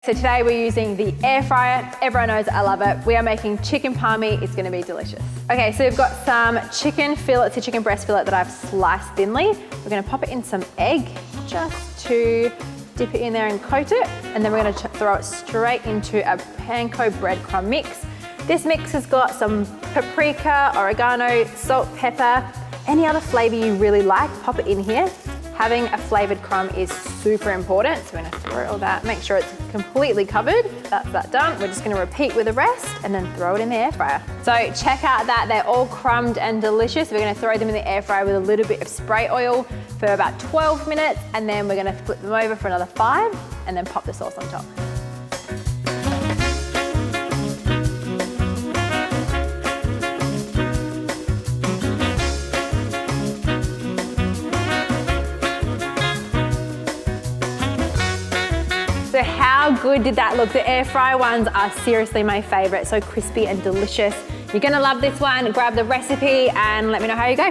So today we're using the air fryer. Everyone knows I love it. We are making chicken palmy. It's gonna be delicious. Okay, so we've got some chicken fillet. It's a chicken breast fillet that I've sliced thinly. We're gonna pop it in some egg just to dip it in there and coat it. And then we're gonna throw it straight into a panko breadcrumb mix. This mix has got some paprika, oregano, salt, pepper, any other flavor you really like, pop it in here. Having a flavored crumb is super important. So we're gonna throw all that, make sure it's completely covered. That's that done. We're just gonna repeat with the rest and then throw it in the air fryer. So check out that, they're all crumbed and delicious. We're gonna throw them in the air fryer with a little bit of spray oil for about 12 minutes, and then we're gonna flip them over for another 5, and then pop the sauce on top. So how good did that look? The air fryer ones are seriously my favorite, so crispy and delicious. You're gonna love this one. Grab the recipe and let me know how you go.